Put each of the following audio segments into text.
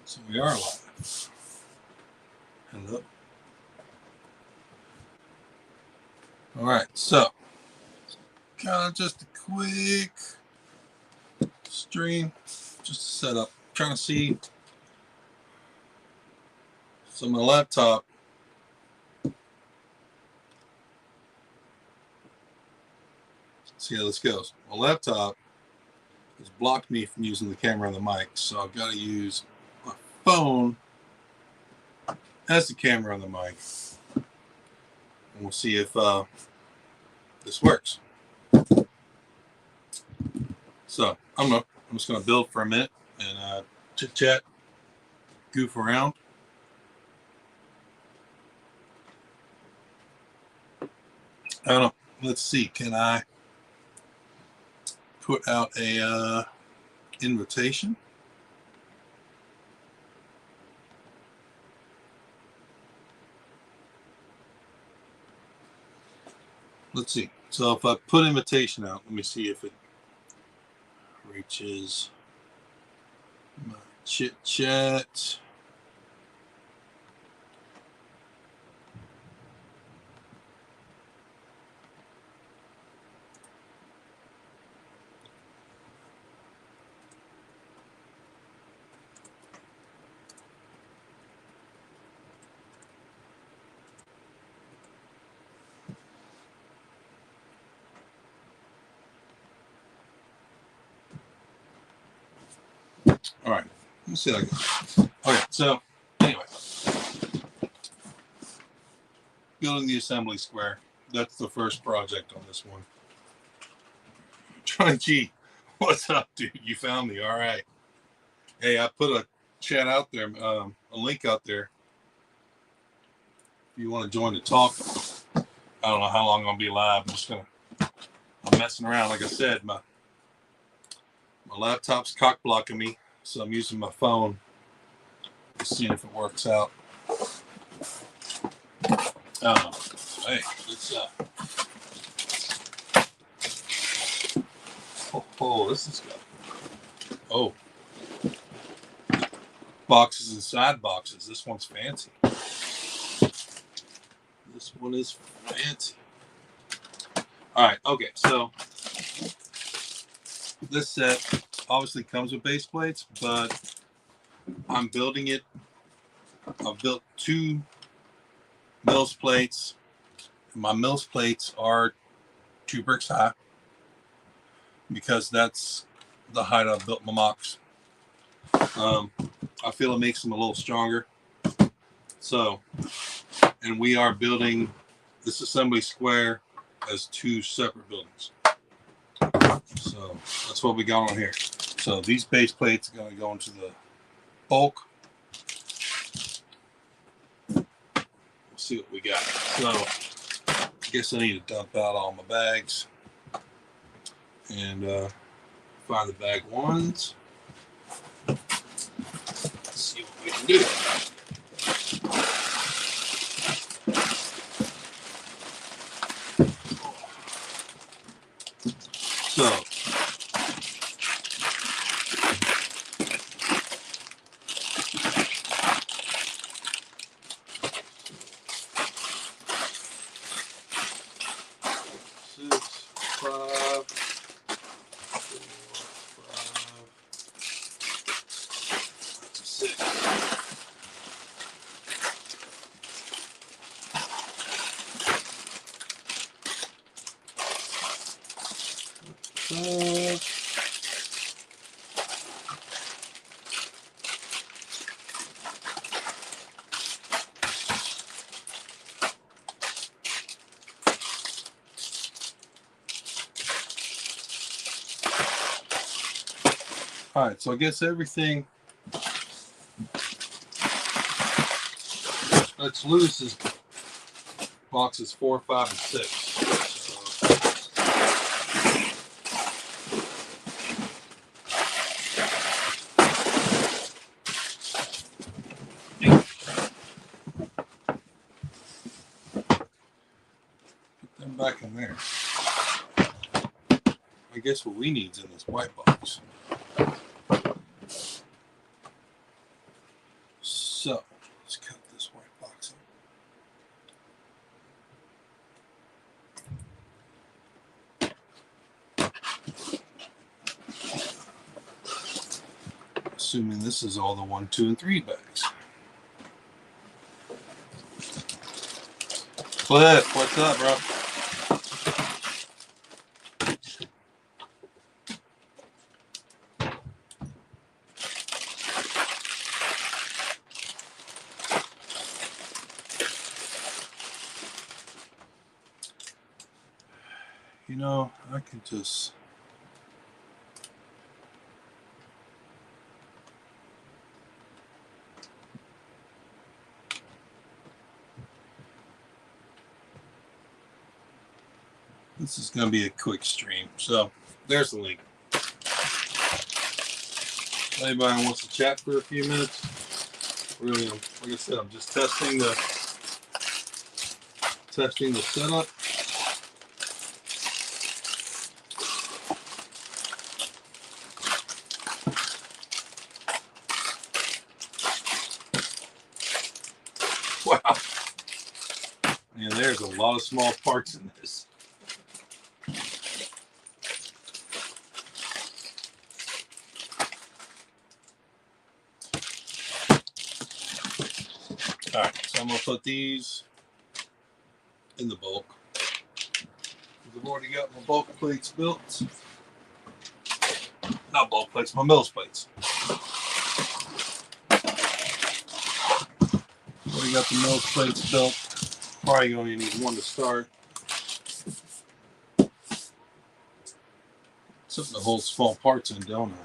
So we are live. Hello. All right, so kind of just a quick stream, just to set up. Trying to see. So my laptop, see how this goes. My laptop has blocked me from using the camera and the mic, so I've got to use my phone as the camera and the mic, and we'll see if this works. So I'm just gonna build for a minute and chit chat, goof around. I don't know. Let's see. Can I put out a invitation? Let's see. So if I put invitation out, let me see if it reaches my chit chat. All right. Let's see how it goes. Okay. So anyway, building the assembly square. That's the first project on this one. Try G. What's up, dude? You found me. All right. Hey, I put a chat out there, a link out there. If you want to join the talk, I don't know how long I'll be live. I'm messing around. Like I said, my laptop's cock blocking me, so I'm using my phone. Just seeing if it works out. Hey, let's oh, this is good. Oh, boxes inside boxes. This one's fancy. This one is fancy. All right, okay, so this set obviously comes with base plates, but I'm building it. I've built 2 Mills plates. My Mills plates are 2 bricks high because that's the height I've built my mocks. I feel it makes them a little stronger. So, and we are building this assembly square as 2 separate buildings. So that's what we got on here. So these base plates are going to go into the bulk. We'll see what we got. So I guess I need to dump out all my bags and find the bag ones. Let's see what we can do. So all right, so I guess everything that's loose is boxes 4, 5, and 6. Put them back in there. I guess what we need is in this white box. assuming this is all the 1, 2, and 3 bags. Cliff, what's up, bro? You know, I could just... This is going to be a quick stream. So, there's the link. Anybody wants to chat for a few minutes? Really, like I said, I'm just testing the setup. Wow. And there's a lot of small parts in this. All right, so I'm going to put these in the bulk. I've already got my bulk plates built. Not bulk plates, my mills plates. Already got the mills plates built. Probably only need one to start. Something to hold small parts in, don't I?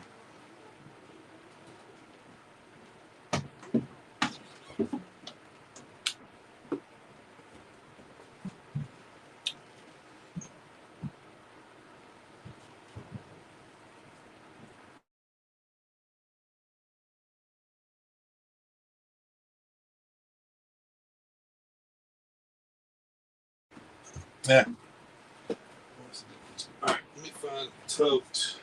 Yeah. All right, let me find a tote.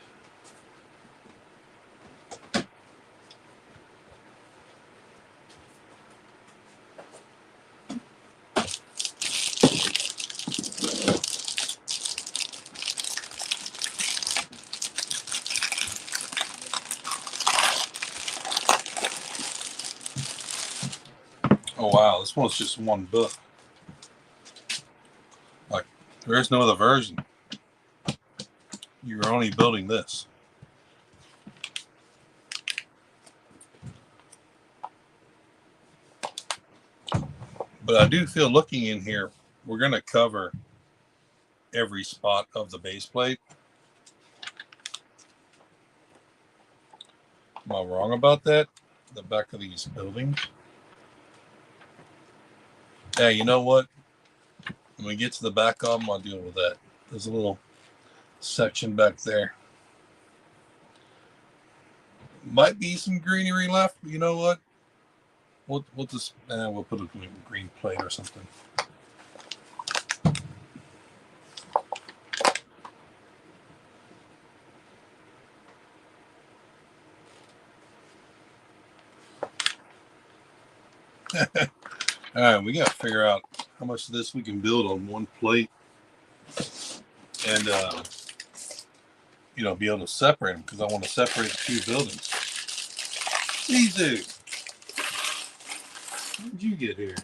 Oh wow, this one's just one book. Like, there is no other version. You're only building this. But I do feel looking in here, we're going to cover every spot of the base plate. Am I wrong about that? The back of these buildings? Yeah, you know what? When we get to the back of them, I'll deal with that. There's a little section back there. Might be some greenery left. You know what? We'll just we'll put a green plate or something. All right, we got to figure out how much of this we can build on one plate, and you know, be able to separate them, because I want to separate the two buildings. Easy. How did you get here?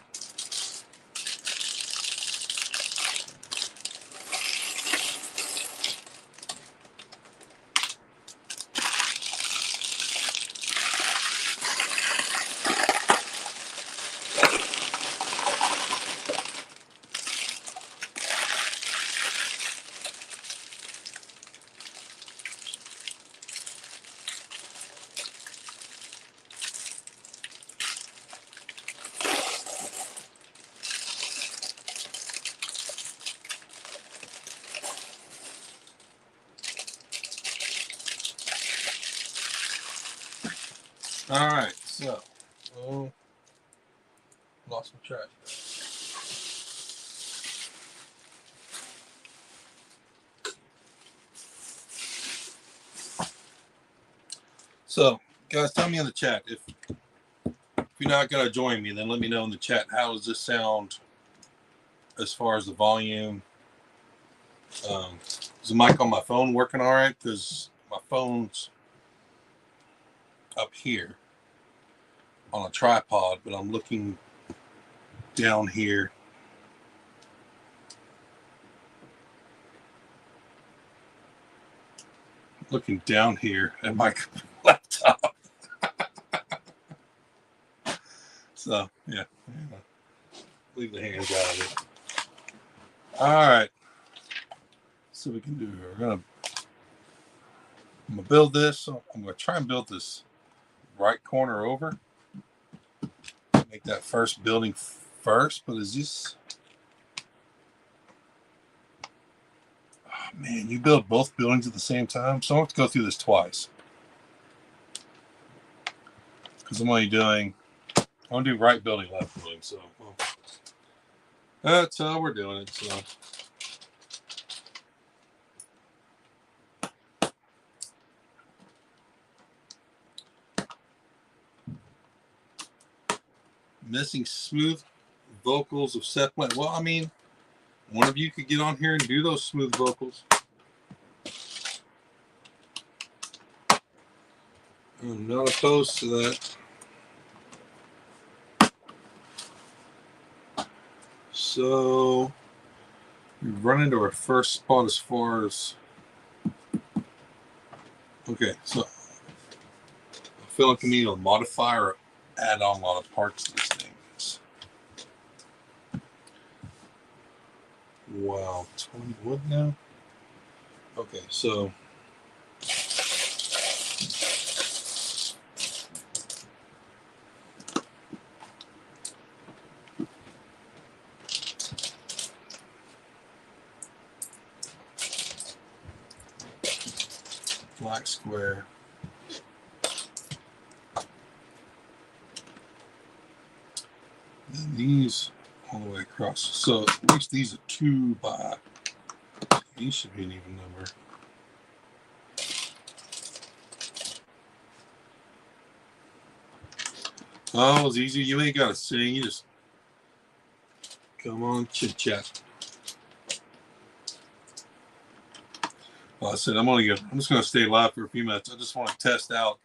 All right, so lost my track. So, guys, tell me in the chat if you're not gonna join me, then let me know in the chat. How does this sound as far as the volume? Is the mic on my phone working all right? Because my phone's up here on a tripod, but I'm looking down here. Looking down here at my laptop. So, yeah. Leave the hands out of it. All right. So we can do here. I'm gonna build this. So I'm gonna try and build this right corner over. Make that first building first, but is this? Oh, man, you build both buildings at the same time, so I have to go through this twice. Because I'm only doing, I want to do right building, left building. So well, that's how we're doing it. So. Missing smooth vocals of Seth Bland. Well, I mean, one of you could get on here and do those smooth vocals. I'm not opposed to that. So we run into our first spot as far as. Okay, so I feel like I need to modify or add on a lot of parts to this thing. Wow, 20 wood now? Okay, so black square. And these all the way across. So at least these are 2 by. These should be an even number. Oh, it's easy. You ain't gotta sing. You just come on, chit chat. Well, I said I'm just gonna stay live for a few minutes. I just want to test out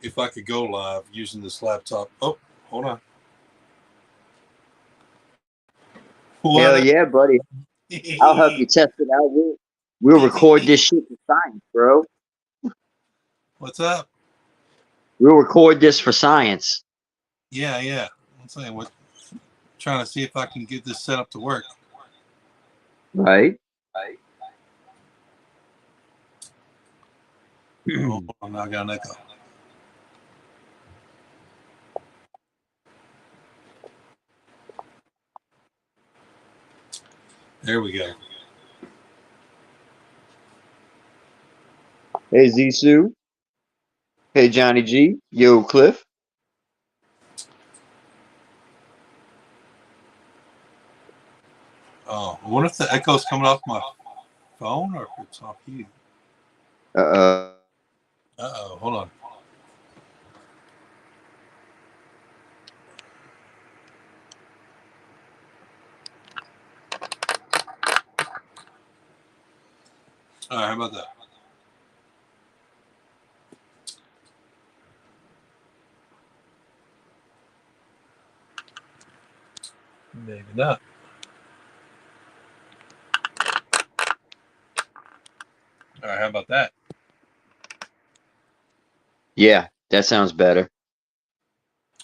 if I could go live using this laptop. Oh, hold on. Hell yeah, buddy. I'll help you test it out. We'll record this shit for science, bro. What's up? We'll record this for science. Yeah. I'm saying trying to see if I can get this set up to work. Right. Oh, now I got an echo. There we go. Hey, Zissou. Hey, Johnny G. Yo, Cliff. Oh, I wonder if the echo's coming off my phone or if it's off you. Uh-oh. Hold on. All right, how about that? Maybe not. All right, how about that? Yeah, that sounds better.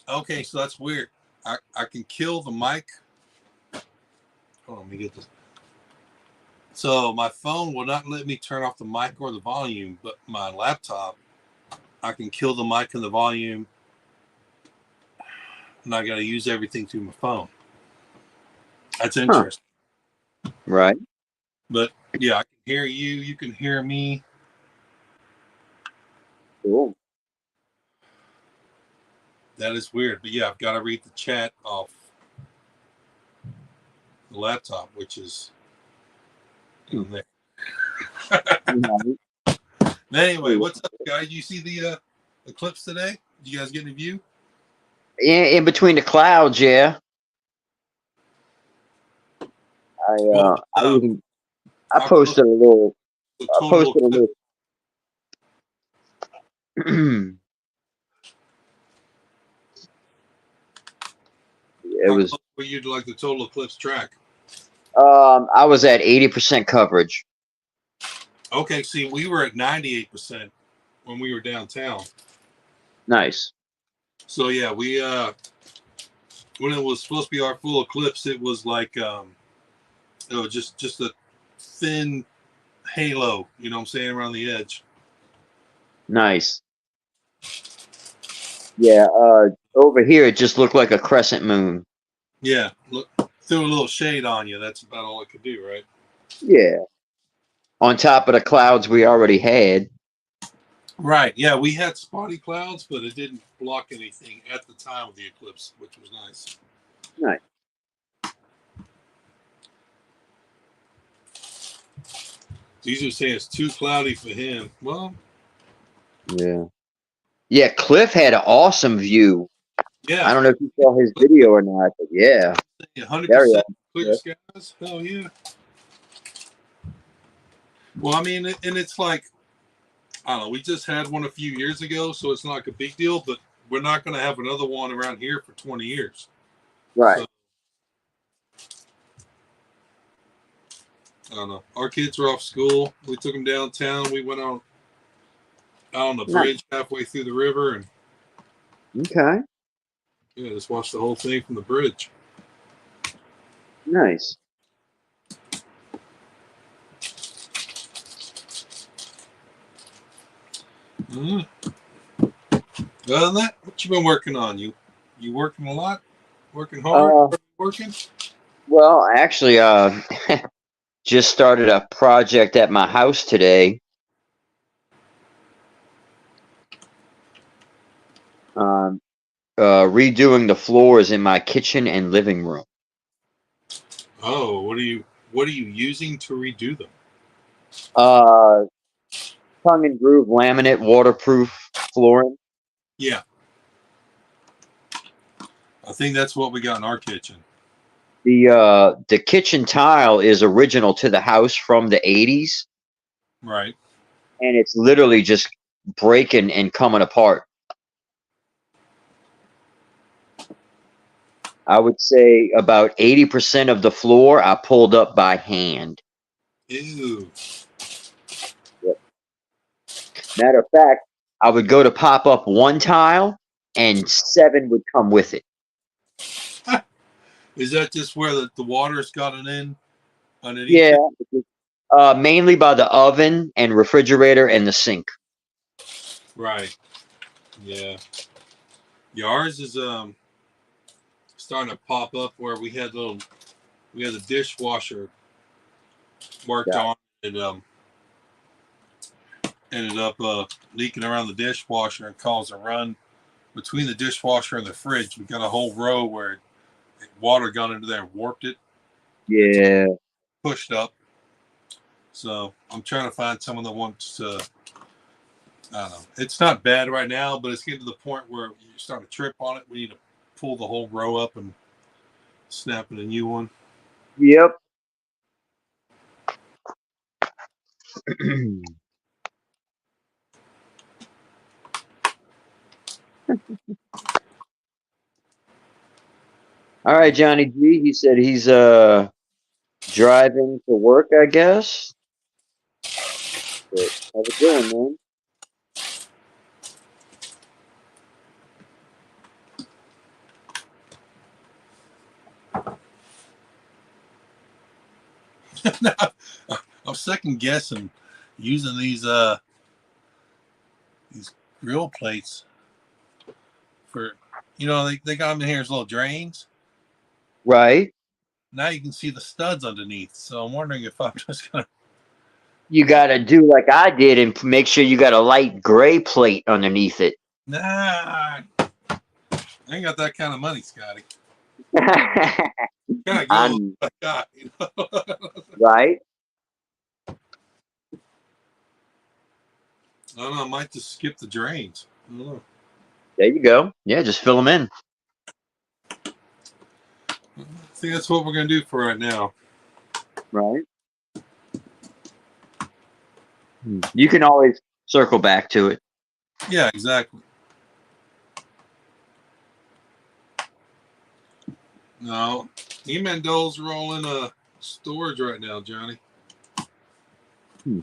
Okay, so that's weird. I can kill the mic. Hold on, let me get this. So my phone will not let me turn off the mic or the volume, but my laptop, I can kill the mic and the volume, and I got to use everything through my phone. That's interesting. Huh. Right. But yeah, I can hear you. You can hear me. Cool. That is weird. But yeah, I've got to read the chat off the laptop, which is in there. Anyway, what's up, guys? You see the eclipse today? Did you guys get a view? In between the clouds, yeah. I posted a little. I posted a little. It How was. close were you to like the total eclipse track? I was at 80% coverage. Okay, see, we were at 98% when we were downtown. Nice. So yeah, we when it was supposed to be our full eclipse, it was like it was just a thin halo, you know what I'm saying, around the edge. Nice. Yeah, over here it just looked like a crescent moon. Yeah, look, threw a little shade on you. That's about all it could do, right? Yeah. On top of the clouds we already had. Right. Yeah, we had spotty clouds, but it didn't block anything at the time of the eclipse, which was nice. Nice. These are saying it's too cloudy for him. Well, Yeah. Yeah, Cliff had an awesome view. yeah, I don't know if you saw his video or not, but yeah. 100% clear skies. Hell yeah. Well, I mean, and it's like, I don't know, we just had one a few years ago, so it's not like a big deal, but we're not going to have another one around here for 20 years. Right. So, I don't know. Our kids were off school. We took them downtown. We went out on the bridge halfway through the river, and okay. yeah, just watched the whole thing from the bridge. Nice. Mm. Other than that, what you been working on? You working a lot? Working hard? Working? Well, actually, just started a project at my house today. Redoing the floors in my kitchen and living room. Oh, what are you using to redo them? Tongue and groove laminate waterproof flooring. Yeah. I think that's what we got in our kitchen. The kitchen tile is original to the house from the 80s. Right. And it's literally just breaking and coming apart. I would say about 80% of the floor I pulled up by hand. Ew. Yep. Matter of fact, I would go to pop up one tile and 7 would come with it. Is that just where the water's gotten in underneath? Yeah. Mainly by the oven and refrigerator and the sink. Right. Yeah. Ours is starting to pop up where we had the dishwasher worked on. It ended up leaking around the dishwasher and caused a run between the dishwasher and the fridge. We got a whole row where water got into there and warped it. Yeah. Pushed up. So I'm trying to find someone that wants to. I don't know. It's not bad right now, but it's getting to the point where you start to trip on it. We need to pull the whole row up and snap in a new one. Yep. All right, Johnny G. He said he's driving to work, I guess. But how's it going, man? I'm second guessing using these grill plates for, they got them in here as little drains. Right. Now you can see the studs underneath. So I'm wondering if I'm just gonna. You gotta do like I did and make sure you got a light gray plate underneath it. Nah, I ain't got that kind of money, Scotty. Gotta go with what I got, Right. I don't know. I might just skip the drains. I don't know. There you go. Yeah, just fill them in. I think that's what we're gonna do for right now. Right. You can always circle back to it. Yeah, exactly. No, E-Mendols are all in a storage right now, Johnny. Hmm.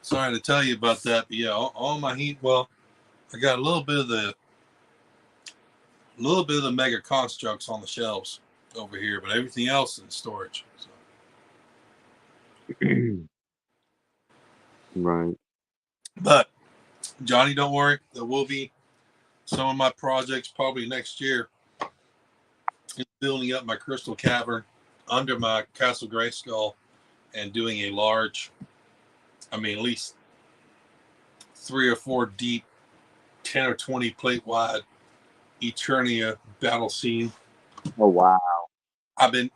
Sorry to tell you about that, but yeah, all my heat. Well, I got a little bit of the mega constructs on the shelves over here, but everything else in storage. So. Right. But Johnny, don't worry. There will be some of my projects probably next year in building up my crystal cavern under my Castle Grayskull and doing a large, I mean, at least 3 or 4 deep, 10 or 20 plate wide Eternia battle scene. Oh wow. I've been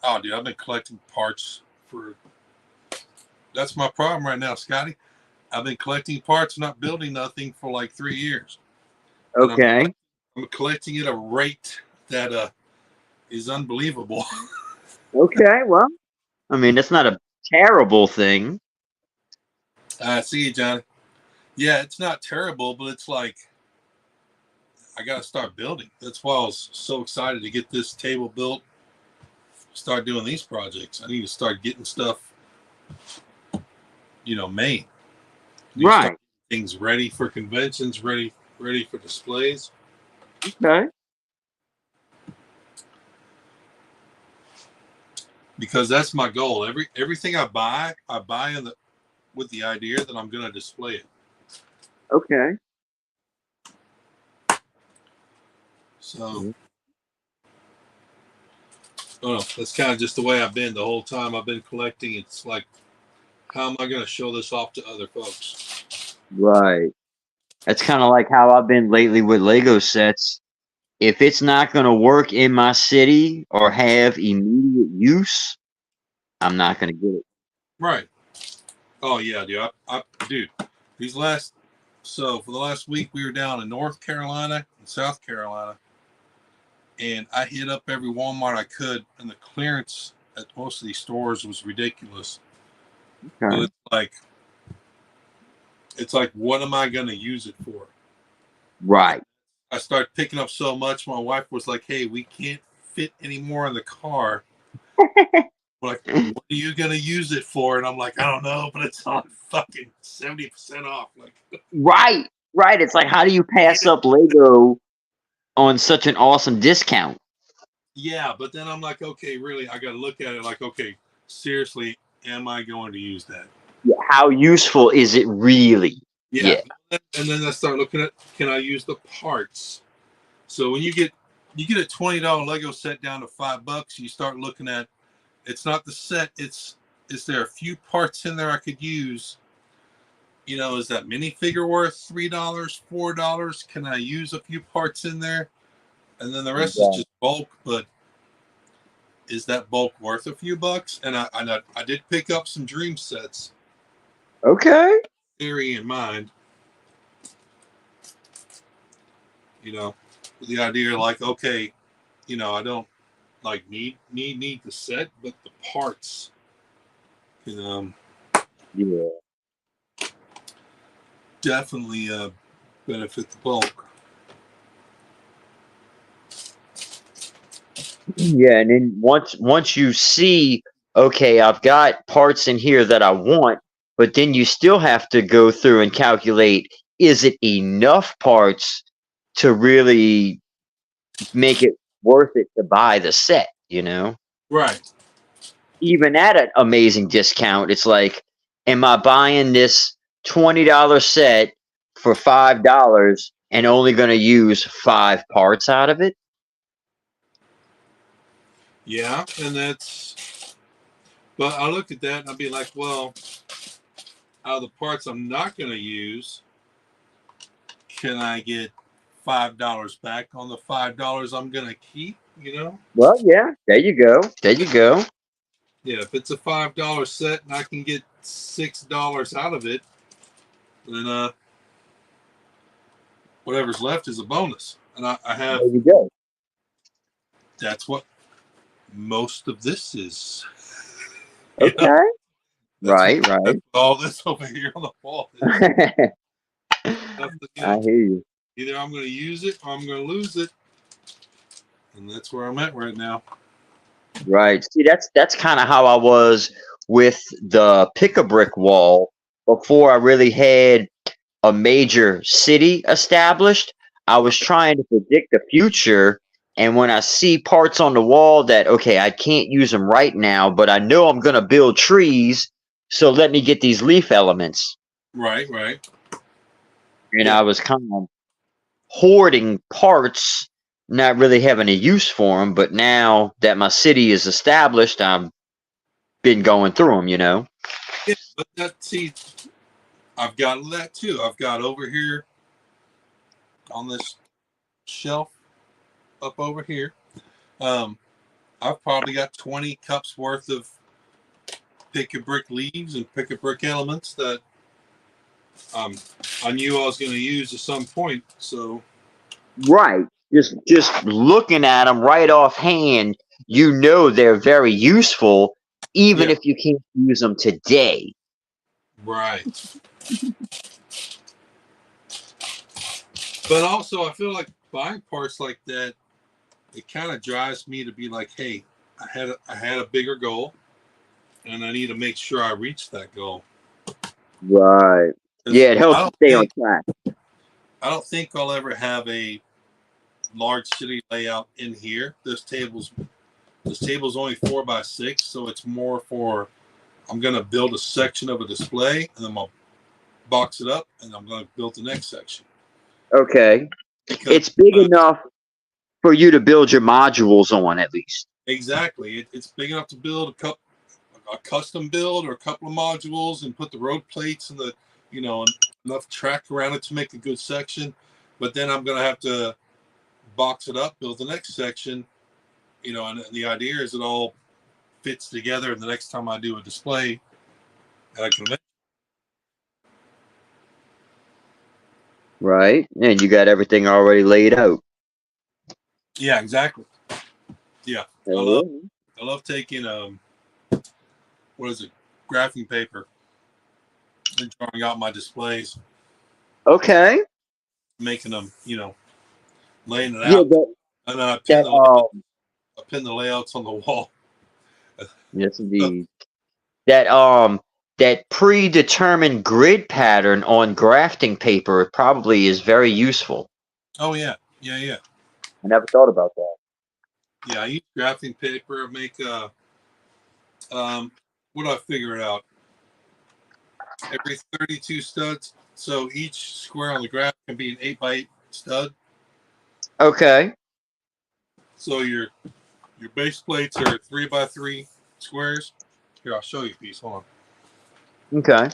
collecting parts for. That's my problem right now, Scotty. I've been collecting parts, not building nothing for like 3 years. Okay. I'm collecting at a rate that is unbelievable. Okay. Well, I mean, that's not a terrible thing. I see, Johnny. Yeah, it's not terrible, but it's like I got to start building. That's why I was so excited to get this table built. Start doing these projects. I need to start getting stuff, made. Right. Things ready for conventions, ready for displays. Okay. Because that's my goal. Everything I buy with the idea that I'm going to display it. Okay. So, that's kind of just the way I've been the whole time I've been collecting. It's like, how am I going to show this off to other folks? Right. That's kind of like how I've been lately with Lego sets. If it's not going to work in my city or have immediate use, I'm not going to get it. Right. Oh yeah, dude. For the last week we were down in North Carolina and South Carolina, and I hit up every Walmart I could, and the clearance at most of these stores was ridiculous. Okay. But it's like, what am I going to use it for? Right. I started picking up so much. My wife was like, "Hey, we can't fit anymore in the car." Like, what are you going to use it for? And I'm like, I don't know, but it's on fucking 70% off. Like, Right. Right. It's like, how do you pass up Lego on such an awesome discount? yeah, but then I'm like, okay, really, I got to look at it like, okay, seriously, am I going to use that? Yeah, how useful is it really? Yeah. And then I start looking at, can I use the parts? So when you get a $20 Lego set down to $5, you start looking at, it's not the set, is there a few parts in there I could use? Is that minifigure worth $3, $4? Can I use a few parts in there? And then the rest is just bulk, but is that bulk worth a few bucks? And I did pick up some dream sets. Okay. Theory in mind. With the idea like, okay, I don't like need the set, but the parts can definitely benefit the bulk. Yeah, and then once you see, okay, I've got parts in here that I want, but then you still have to go through and calculate, is it enough parts to really make it worth it to buy the set, Right. Even at an amazing discount, it's like, am I buying this $20 set for $5 and only going to use 5 parts out of it? Yeah, but I look at that and I'll be like, well, out of the parts I'm not going to use, can I get $5 back on the $5 I'm going to keep? Well, yeah, there you go. There you go. Yeah, if it's a $5 set and I can get $6 out of it, then whatever's left is a bonus. And I have. There you go. That's what most of this is. Okay. Right. All this over here on the wall. I hear you. Either I'm going to use it or I'm going to lose it. And that's where I'm at right now. Right. See, that's kind of how I was with the pick-a-brick wall before I really had a major city established. I was trying to predict the future, and when I see parts on the wall that, okay, I can't use them right now, but I know I'm gonna build trees, so let me get these leaf elements. Right, right. And Yeah, I was kind of hoarding parts, not really having a use for them. But now that my city is established, I've been going through them, you know? yeah. But see, I've got that too. I've got over here on this shelf up over here. Um, I've probably got 20 cups worth of pick a brick leaves and pick a brick elements that I knew I was going to use at some point. So Right. Just looking at them right offhand, you know they're very useful, even yeah, if you can't use them today. right. But also, I feel like buying parts like that, it kind of drives me to be like, hey, I had a bigger goal, and I need to make sure I reach that goal. Right. 'Cause Yeah, it helps you stay on track. I don't think I'll ever have a large city layout in here. This table's only 4x6, so it's more for I'm gonna build a section of a display, and then I'm gonna box it up, and I'm gonna build the next section. Okay. Because It's big enough for you to build your modules on, at least. exactly, it's big enough to build a custom build or a couple of modules, and put the road plates and the enough track around it to make a good section. But then I'm gonna have to box it up, build the next section, and the idea is it all fits together. And the next time I do a display at a convention, Right. And you got everything already laid out. yeah, exactly. Yeah, Oh, I love taking what is it, graphing paper, and drawing out my displays, okay. making them, laying it Yeah, out, and then that I pin the layouts on the wall. yes indeed. That that predetermined grid pattern on grafting paper probably is very useful. Oh yeah, yeah, yeah, I never thought about that. yeah. I use graphing paper. Make what do I figure it out? Every 32 studs. So each square on the graph can be an 8x8 stud. Okay. So your base plates are 3x3 squares. Here, I'll show you a piece. Hold on. Okay.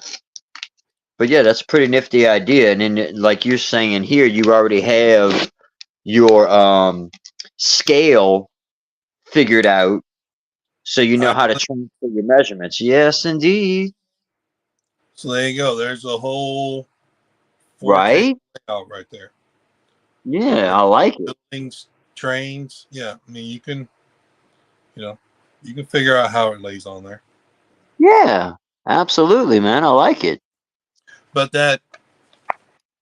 But yeah, that's a pretty nifty idea. And then like you're saying here, you already have your scale figured out, so you know how to transfer your measurements. Yes, indeed. So there you go. There's a whole 4K Right? layout right there. Yeah, I like it. Buildings, trains. Yeah, I mean you know, you can figure out how it lays on there. Yeah, absolutely, man. I like it. But that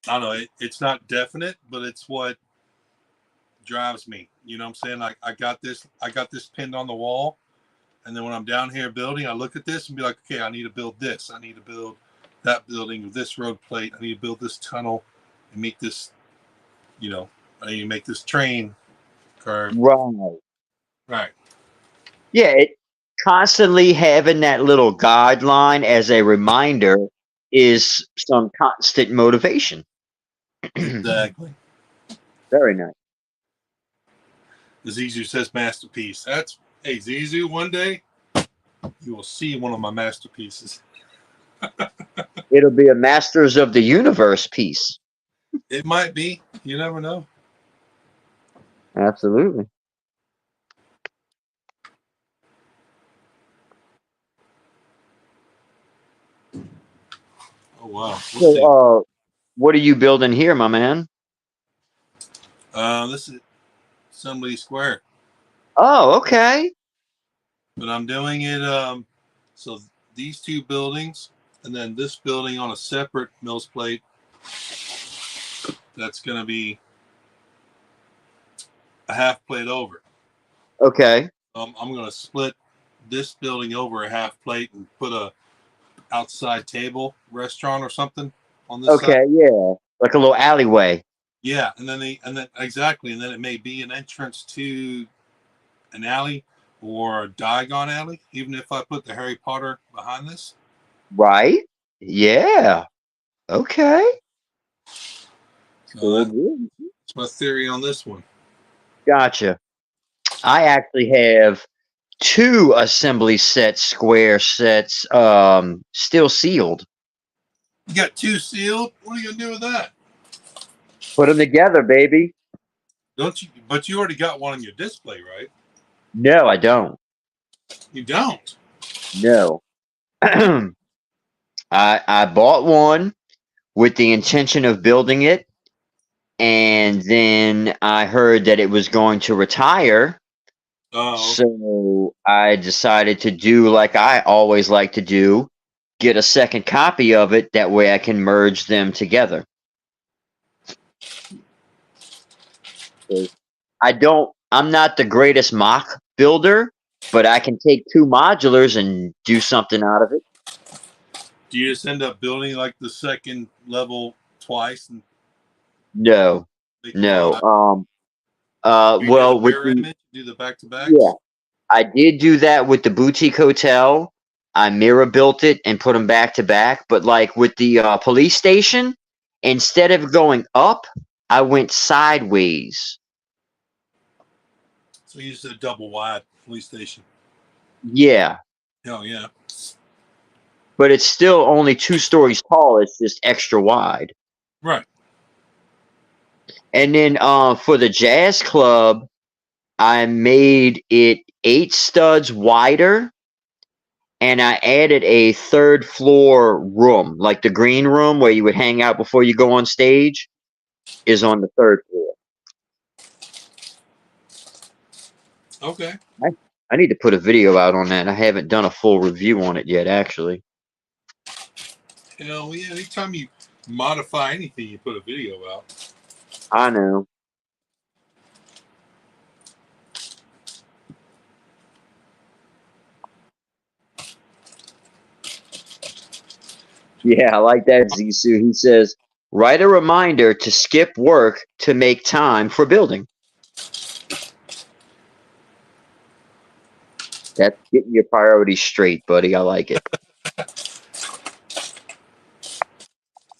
I don't know. It's not definite, but it's what drives me. You know what I'm saying? Like I got this pinned on the wall, and then when I'm down here building, I look at this and be like, okay, I need to build this. I need to build that building with this road plate. I need to build this tunnel and make this. I need to make this train curve. Right. Right. Yeah, it constantly having that little guideline as a reminder is some constant motivation. Exactly. Very nice. Zizu says masterpiece. Hey Zizu. One day you will see one of my masterpieces. It'll be a Masters of the Universe piece. It might be. You never know. Absolutely. Oh wow. We'll see. So, what are you building here, my man? This is Assembly Square, Oh, okay. but I'm doing it. So these two buildings, and then this building on a separate mills plate. That's going to be a half plate over. Okay. I'm going to split this building over a half plate and put a outside table restaurant or something on this side. Okay. Yeah. Like a little alleyway. Yeah, and then exactly, and then it may be an entrance to an alley or a Diagon alley, even if I put the Harry Potter behind this. Right. Yeah. Okay. So Cool. that's my theory on this one. Gotcha. I actually have 2 assembly sets, square sets, still sealed. You got 2 sealed. What are you gonna do with that? Put them together, baby. Don't you? But you already got one on your display, right? No, I don't. You don't. No. I bought one with the intention of building it, and then I heard that it was going to retire. Oh, So I decided to do like I always like to do, get a second copy of it. That way I can merge them together. I'm not the greatest mock builder, but I can take 2 modulars and do something out of it. do you just end up building like the second level twice and No, make no. do you do Well, the with mirror the, image, do the back to backs? yeah, I did do that with the boutique hotel. I mirror built it and put them back to back. But like with the police station, instead of going up, I went sideways. So you use a double wide police station. Yeah, Oh yeah. but it's still only 2 stories tall. It's just extra wide. Right. And then for the jazz club, I made it 8 studs wider, and I added a 3rd floor room, like the green room where you would hang out before you go on stage, is on the 3rd floor. Okay. I need to put a video out on that. I haven't done a full review on it yet, actually. Hell yeah. Anytime you modify anything, you put a video out. I know. Yeah, I like that, Zissou. He says, write a reminder to skip work to make time for building. That's getting your priorities straight, buddy. I like it.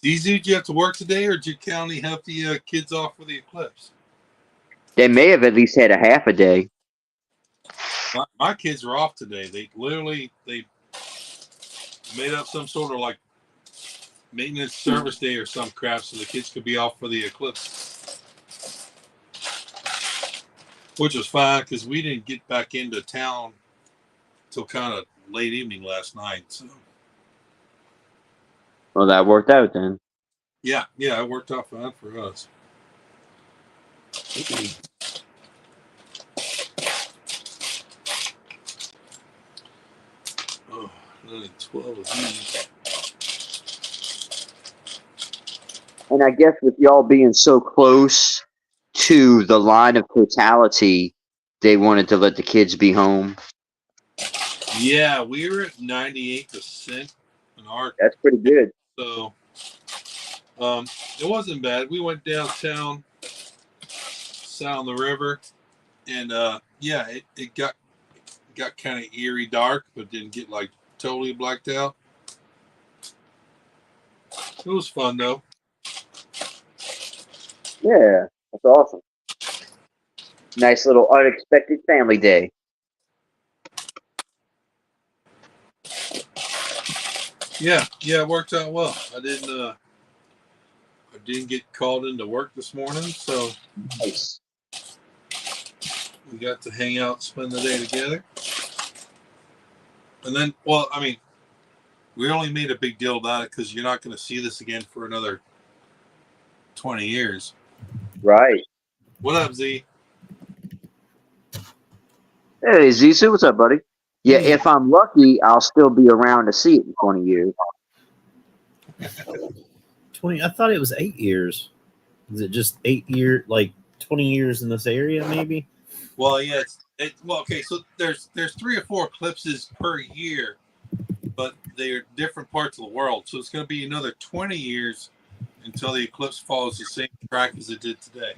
Easy, did you have to work today, or did you county have the kids off for the eclipse? They may have at least had a half a day. My kids are off today. They made up some sort of like maintenance service day or some crap so the kids could be off for the eclipse, which was fine because we didn't get back into town till kind of late evening last night. So Well, that worked out then. yeah, it worked out fine for us. Oh, 12 of these. And I guess with y'all being so close to the line of totality, they wanted to let the kids be home. Yeah, we were at 98% in our. That's pretty good. So it wasn't bad. We went downtown, sat on the river, and yeah, it got kind of eerie dark, but didn't get like totally blacked out. It was fun though. Yeah, that's awesome. Nice little unexpected family day. Yeah, it worked out well. I didn't get called into work this morning, so Nice. we got to hang out, spend the day together. And then, well, I mean, we only made a big deal about it because you're not going to see this again for another 20 years. Right. What up, Z? Hey, Zissou, what's up, buddy? Yeah, if I'm lucky, I'll still be around to see it in 20 years. 20. I thought it was 8 years. Is it just 8 year, like 20 years in this area, maybe? Well, yeah, well, okay. So there's 3 or 4 eclipses per year, but they're different parts of the world. So it's going to be another 20 years until the eclipse follows the same track as it did today.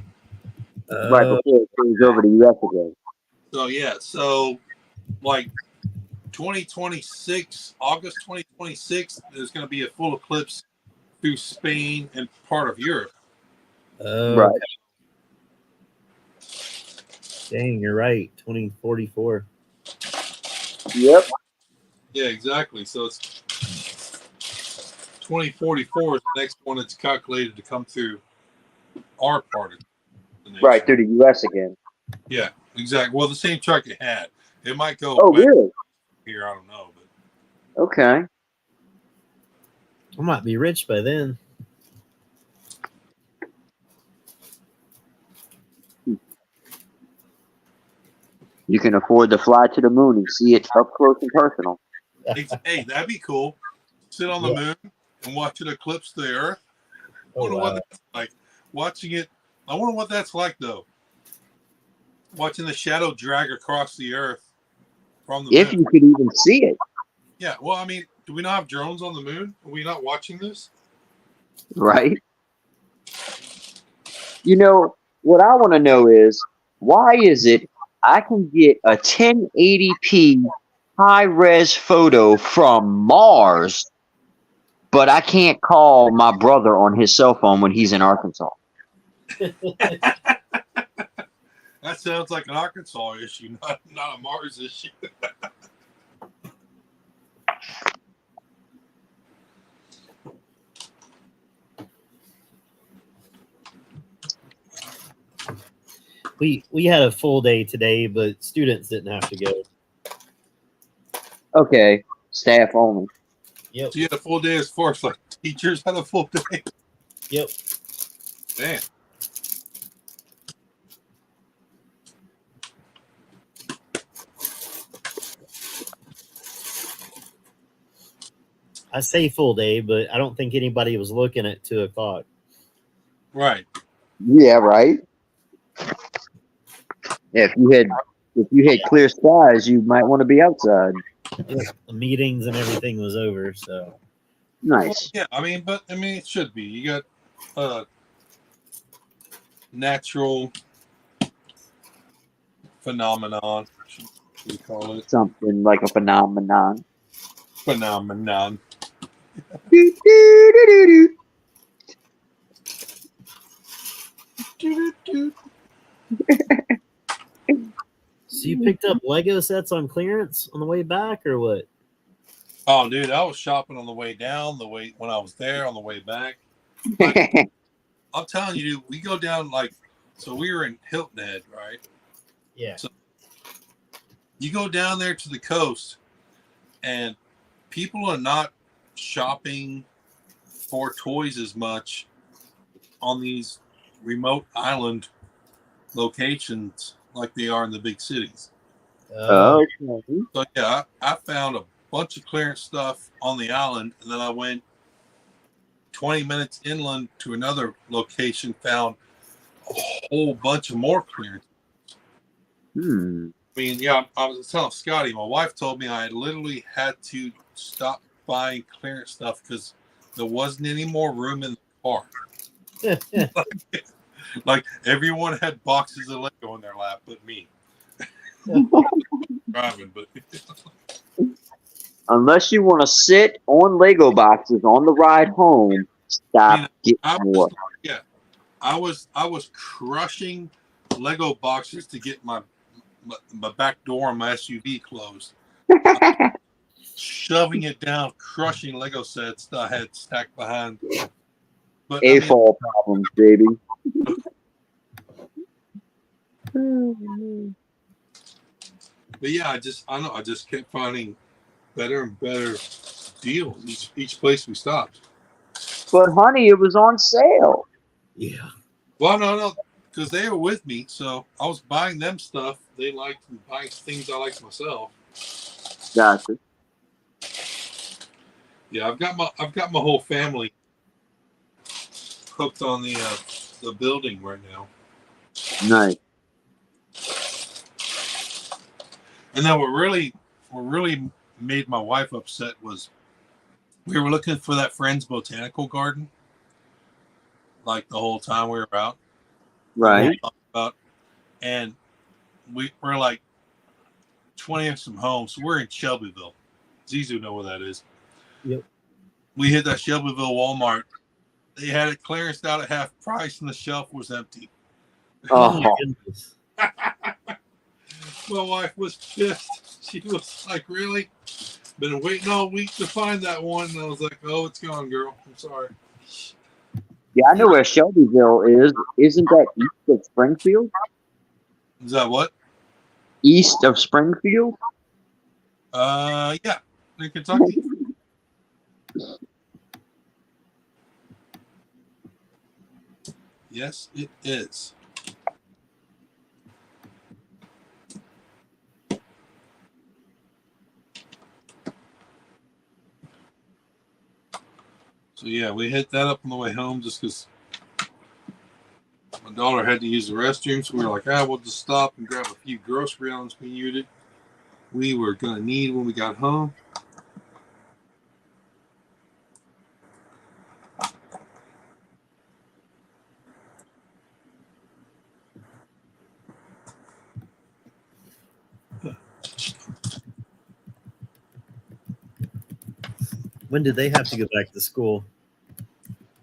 Right before it goes over to US again. So yeah, so like 2026, August 2026, there's going to be a full eclipse through Spain and part of Europe. Right. Dang, you're right. 2044. Yep. Yeah, exactly. So it's 2044 is the next one that's calculated to come through our part of the nation. Right, through the US again. Yeah, exactly. Well, the same truck it had. It might go really? here. I don't know. But Okay. I might be rich by then. You can afford to fly to the moon and see it up close and personal. hey, that'd be cool. Sit on the moon and watch it eclipse the Earth. I wonder what that's like. Watching it, I wonder what that's like though. Watching the shadow drag across the Earth from the moon. If you could even see it. Yeah, well, I mean, do we not have drones on the moon? Are we not watching this? Right? You know, what I want to know is, why is it I can get a 1080p high-res photo from Mars, but I can't call my brother on his cell phone when he's in Arkansas? That sounds like an Arkansas issue, not a Mars issue. We had a full day today, but students didn't have to go. Okay, staff only. Yep. So you had a full day as far as like teachers had a full day. Yep. Man. I say full day, but I don't think anybody was looking at 2 o'clock. Right. Yeah, right. Yeah, if you had clear skies, you might want to be outside. The meetings and everything was over, so Nice. Yeah, I mean, it should be. You got natural phenomenon. Should we call it Something like a phenomenon. phenomenon? Do, do, do, do, do. So you picked up Lego sets on clearance on the way back, or what? Oh, dude, I was shopping on the way down, when I was there, on the way back. I'm telling you, dude, we go down so we were in Hilton Head, right? Yeah. So you go down there to the coast, and people are not shopping for toys as much on these remote island locations like they are in the big cities. Okay. So yeah, I found a bunch of clearance stuff on the island, and then I went 20 minutes inland to another location, found a whole bunch of more clearance. I mean, yeah, I was telling Scotty, my wife told me I literally had to stop buying clearance stuff because there wasn't any more room in the car. Like everyone had boxes of Lego in their lap, but me. Driving, but Unless you want to sit on Lego boxes on the ride home, stop getting more. Yeah, I was crushing Lego boxes to get my back door on my SUV closed. Shoving it down, crushing Lego sets that I had stacked behind. But A-fall problems, baby. But yeah, I just kept finding better and better deals each place we stopped. But honey, it was on sale. Yeah. Well, no, because they were with me, so I was buying them stuff they liked and buying things I liked myself. Gotcha. Yeah, I've got my whole family hooked on the building right now. Nice. And then what really made my wife upset was we were looking for that Friends Botanical Garden, like the whole time we were out. Right. About, and we're like 20 of some homes. So we're in Shelbyville. Zizu know where that is. Yep. We hit that Shelbyville Walmart. They had it clearanced out at half price, and the shelf was empty. Oh my Oh, goodness. My wife was pissed. She was like, "Really? Been waiting all week to find that one." And I was like, "Oh, it's gone, girl. I'm sorry." yeah, I know where Shelbyville is. Isn't that east of Springfield? Is that what? East of Springfield? Yeah, in Kentucky. Yes, it is. So yeah, we hit that up on the way home just because my daughter had to use the restroom. So we were like, we'll just stop and grab a few grocery items we were gonna need when we got home. When did they have to go back to school?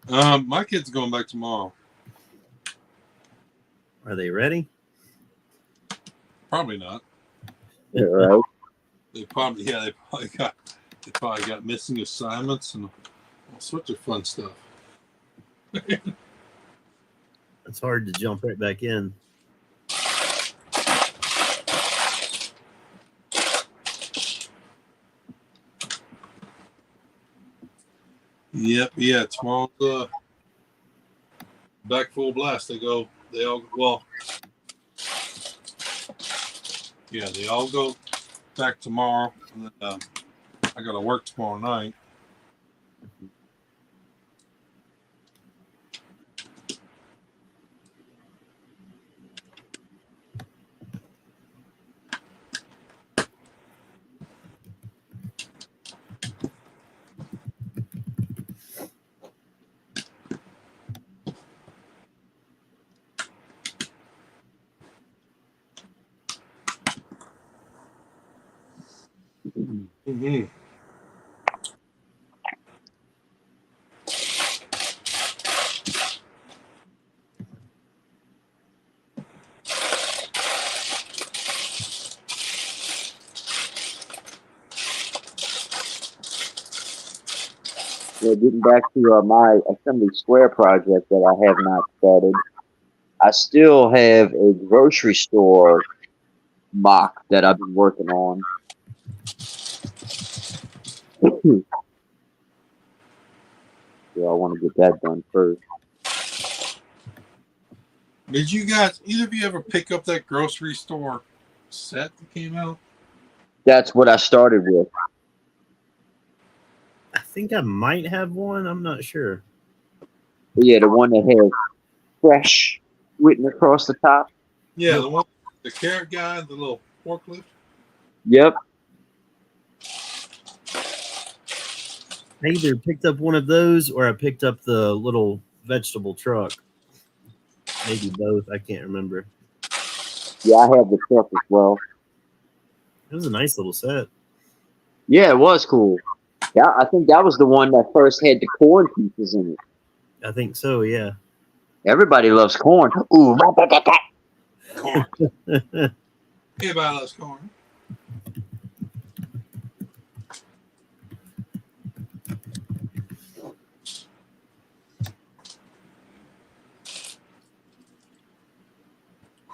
My kid's going back tomorrow. Are they ready? Probably not. Yeah, right. They probably got missing assignments and all sorts of fun stuff. It's hard to jump right back in. Yep, yeah. Tomorrow's back full blast. They all go back tomorrow. And then, I got to work tomorrow night. Mm-hmm. Yeah, getting back to my Assembly Square project that I have not started. I still have a grocery store mock that I've been working on. So I want to get that done first. Did you guys, either of you ever pick up that grocery store set that came out? That's what I started with. I think I might have one. I'm not sure. But yeah, the one that has fresh written across the top. Yeah, Yep. the one, the carrot guy, the little forklift. Yep. I either picked up one of those or I picked up the little vegetable truck. Maybe both. I can't remember. Yeah, I have the truck as well. It was a nice little set. Yeah, it was cool. Yeah, I think that was the one that first had the corn pieces in it. I think so, yeah. Everybody loves corn. Ooh, Corn. Everybody loves corn.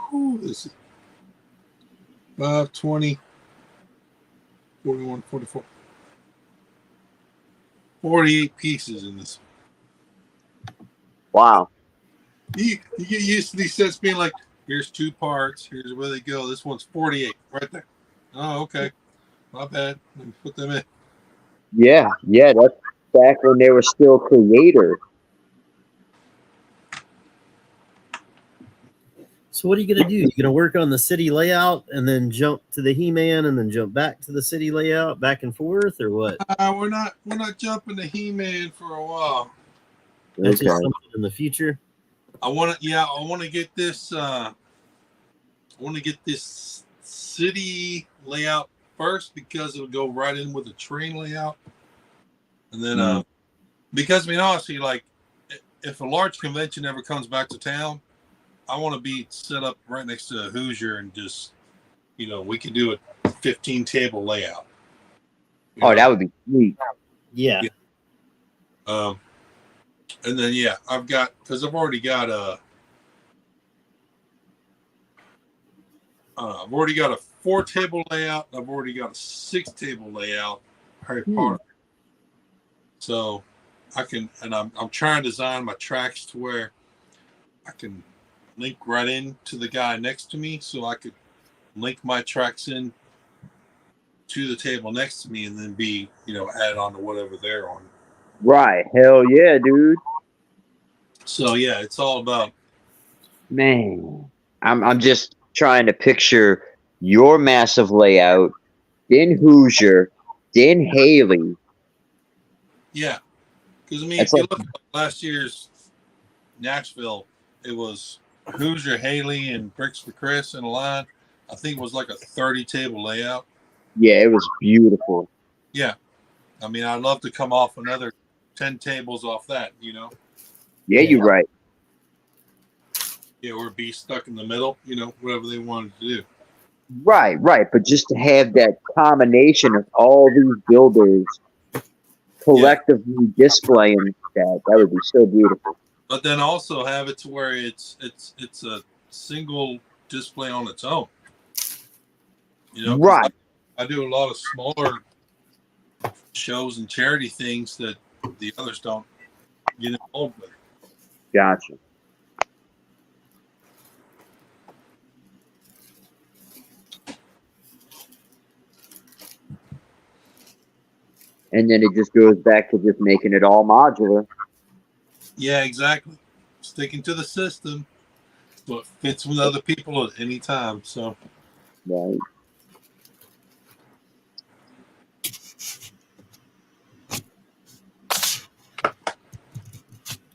Whew, this is 5, 20, 41, 44. 48 pieces in this. wow. You get used to these sets being like, here's 2 parts, here's where they go. This one's 48 right there. Oh, okay. Not bad. Let me put them in. Yeah, that's back when they were still Creator. So what are you gonna do? You gonna work on the city layout and then jump to the He-Man and then jump back to the city layout, back and forth, or what? We're not jumping to He-Man for a while. That's Okay. just something in the future. I want to get this. I want to get this city layout first because it'll go right in with the train layout, and then because I mean honestly, like if a large convention ever comes back to town, I want to be set up right next to a Hoosier and just we can do a 15 table layout. Oh, that would be sweet. Yeah. Um, and then I've already got I've already got a 4 table layout. I've already got a 6 table layout. Harry Potter. So I can, and I'm trying to design my tracks to where I can link right in to the guy next to me, so I could link my tracks in to the table next to me, and then be added on to whatever they're on. Right. Hell yeah, dude. So it's all about. Man, I'm just trying to picture your massive layout, then Hoosier, then Haley. Yeah, because I mean, That's if you like, look at last year's Nashville, it was Hoosier, Haley, and Bricks for Chris in a line. I think it was like a 30 table layout. yeah, it was beautiful. Yeah, I mean, I'd love to come off another 10 tables off that. Yeah, you're right. Yeah, or be stuck in the middle. Whatever they wanted to do. Right, right. But just to have that combination of all these builders collectively displaying that would be so beautiful. But then also have it to where it's a single display on its own. 'Cause Right. I do a lot of smaller shows and charity things that the others don't get involved with. Gotcha. And then it just goes back to just making it all modular. Yeah, exactly. Sticking to the system, what fits with other people at any time. So Right.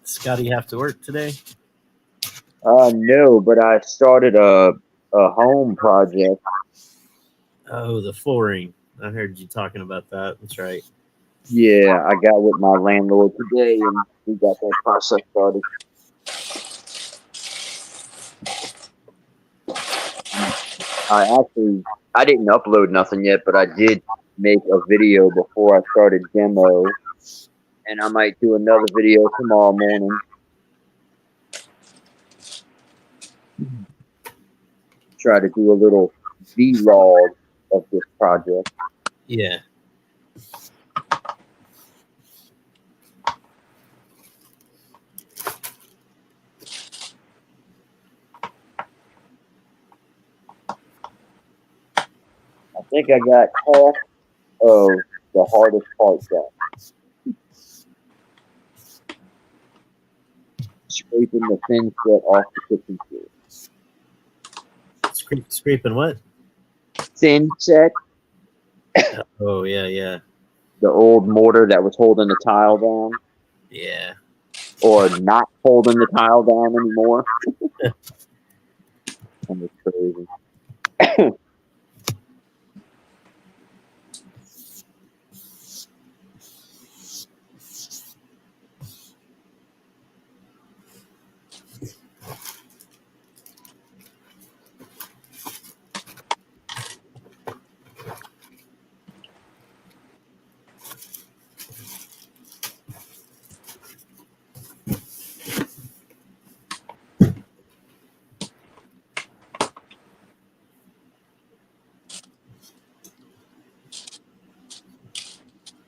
Scotty have to work today? No, but I started a home project. Oh, the flooring. I heard you talking about that. That's right. Yeah, I got with my landlord today, and we got that process started. I didn't upload nothing yet, but I did make a video before I started demo, and I might do another video tomorrow morning. Try to do a little vlog of this project. Yeah. I think I got half of the hardest part done. Scraping the thin set off the kitchen floor. Scraping what? Thin set, Oh, yeah. the old mortar that was holding the tile down, Yeah. or not holding the tile down anymore. That was crazy.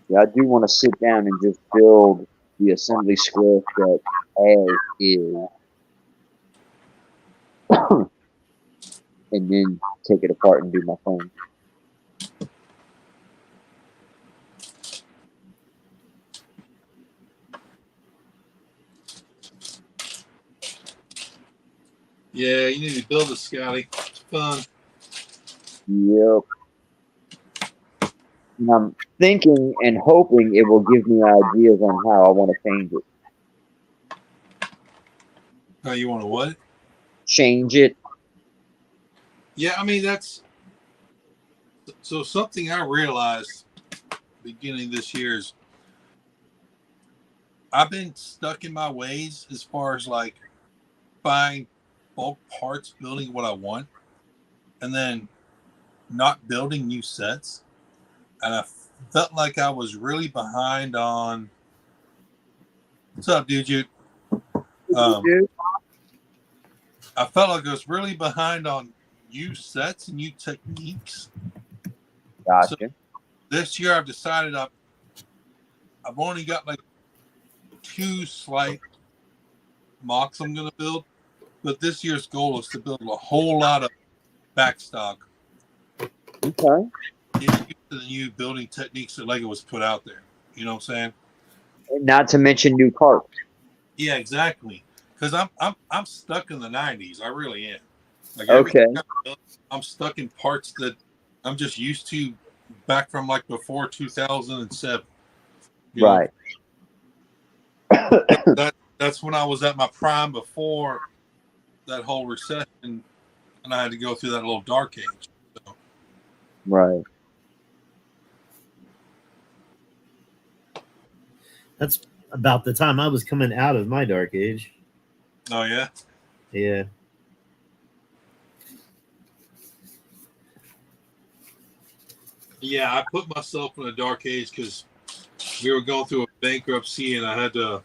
Yeah, I do want to sit down and just build the assembly square set as is. And then take it apart and do my thing. Yeah, you need to build a Scotty. It's fun. Yep. And I'm thinking and hoping it will give me ideas on how I want to change it. How you want to what? Change it. Yeah, I mean that's so something I realized beginning this year is I've been stuck in my ways as far as like buying bulk parts, building what I want, and then not building new sets. And I felt like I was really behind on. What's up, dude? Dude. I felt like I was really behind on new sets and new techniques. Gotcha. So this year I've decided I've only got like 2 slight mocks I'm going to build, but this year's goal is to build a whole lot of backstock. Okay. Get used to the new building techniques that Lego was put out there. You know what I'm saying? And not to mention new parts. Yeah, exactly. Because I'm stuck in the 90s. I really am. Like Okay. everything I built, I'm stuck in parts that I'm just used to back from like before 2007. You know? Right. That's when I was at my prime before that whole recession, and I had to go through that little dark age. So. Right. That's about the time I was coming out of my dark age. Oh yeah. Yeah. Yeah, I put myself in a dark age because we were going through a bankruptcy, and I had to.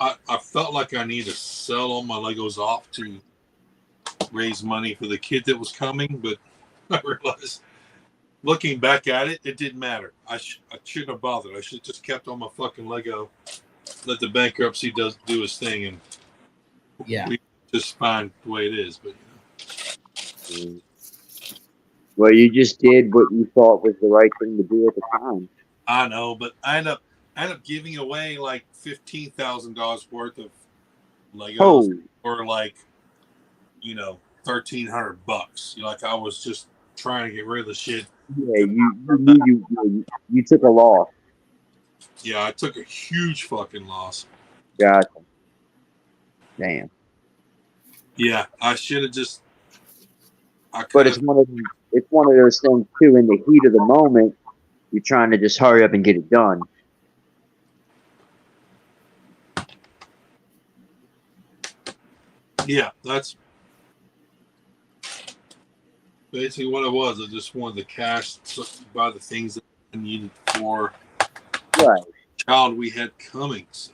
I felt like I needed to sell all my Legos off to raise money for the kid that was coming, but I realized, looking back at it, it didn't matter. I shouldn't have bothered. I should have just kept all my fucking Lego, let the bankruptcy do his thing, and Yeah. we just fine the way it is. But Well, you just did what you thought was the right thing to do at the time. I know, but I end up giving away like $15,000 worth of Legos, or like, $1,300. Like I was just trying to get rid of the shit. Yeah, you took a loss. Yeah, I took a huge fucking loss. Gotcha. Damn. Yeah, I should have just. But it's one of those things too. In the heat of the moment, you're trying to just hurry up and get it done. Yeah, that's basically what it was. I just wanted the cash to buy the things that I needed for Right. the child we had coming. So.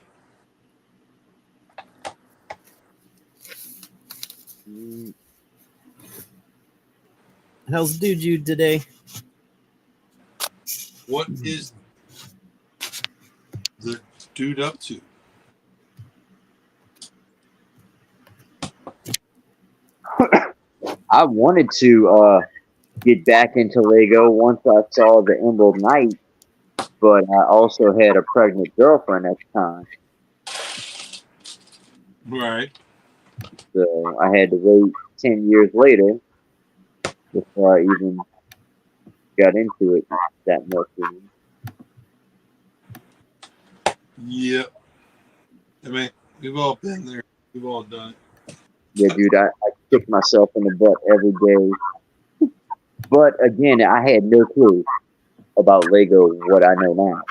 How's Dude You today? What is the dude up to? I wanted to get back into Lego once I saw the Emerald Knight, but I also had a pregnant girlfriend at the time. Right. So I had to wait 10 years later before I even got into it that much. Yep. I mean, we've all been there. We've all done it. Yeah, dude, I kick myself in the butt every day. But again, I had no clue about Lego what I know now.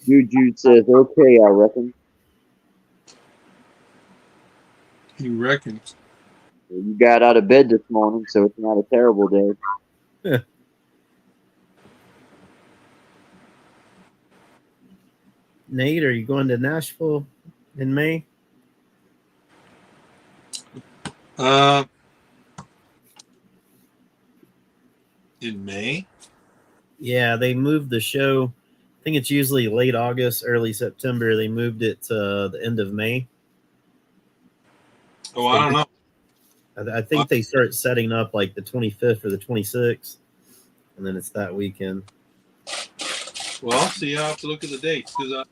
Juju says, okay, I reckon. He reckons. You got out of bed this morning, so it's not a terrible day. Yeah. Nate, are you going to Nashville in May? In May? Yeah, they moved the show think it's usually late August, early September. They moved it to the end of May. Oh, I don't know. I think they start setting up like the 25th or the 26th, and then it's that weekend. Well, I'll see. I'll have to look at the dates because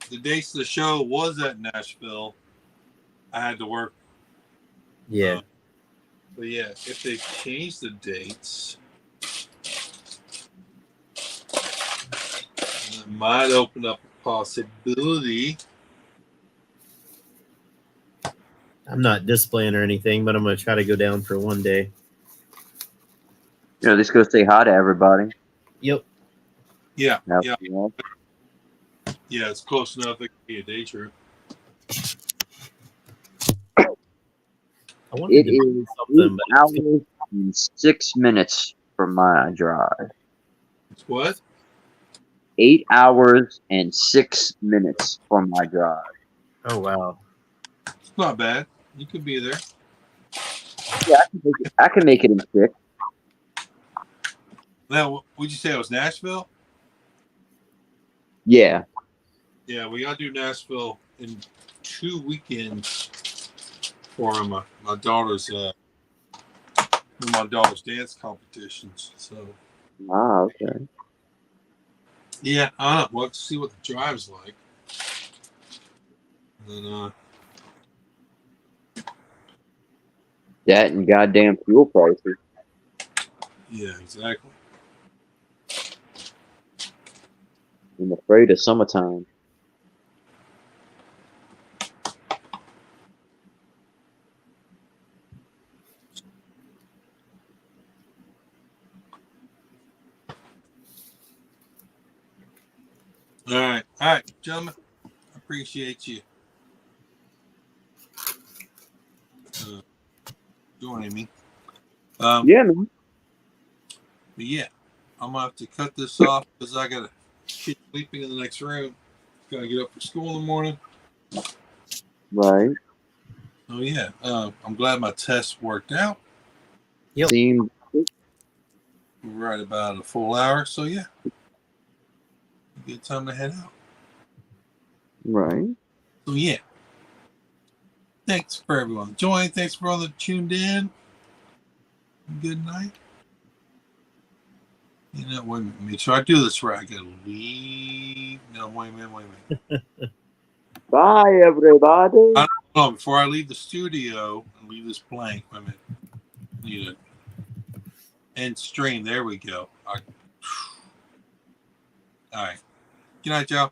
the dates of the show was at Nashville. I had to work. Yeah. But yeah, if they change the dates, it might open up a possibility. I'm not displaying or anything, but I'm going to try to go down for one day. You know, just go say hi to everybody. Yep. Yeah, Now, yeah, you know, yeah. It's close enough. It could be a day trip. I wanted it to do is something, 8 but hours and 6 minutes for my drive. It's what? 8 hours and 6 minutes for my drive. oh wow. It's not bad. You could be there. Yeah, I can make it in 6. Now, would you say it was Nashville? Yeah. Yeah, we gotta do Nashville in 2 weekends for my daughter's dance competitions. So Ah, okay. yeah, I don't know. We'll have to see what the drive's like. And then That and goddamn fuel prices. yeah, exactly. I'm afraid of summertime. All right, gentlemen. I appreciate you joining me. Yeah, man. But yeah, I'm gonna have to cut this off because I got a kid sleeping in the next room. Gotta get up for school in the morning. Right. Oh yeah, I'm glad my test worked out. Yep. Seems We're right about a full hour, so yeah, good time to head out. right. So yeah, thanks for everyone joining. Thanks for all that tuned in. Good night. You know, wait a minute. Make sure I do this right. I gotta leave. No, wait a minute. Bye, everybody. Oh, before I leave the studio and leave this blank, wait a minute. Need to end stream. There we go. All right. Good night, y'all.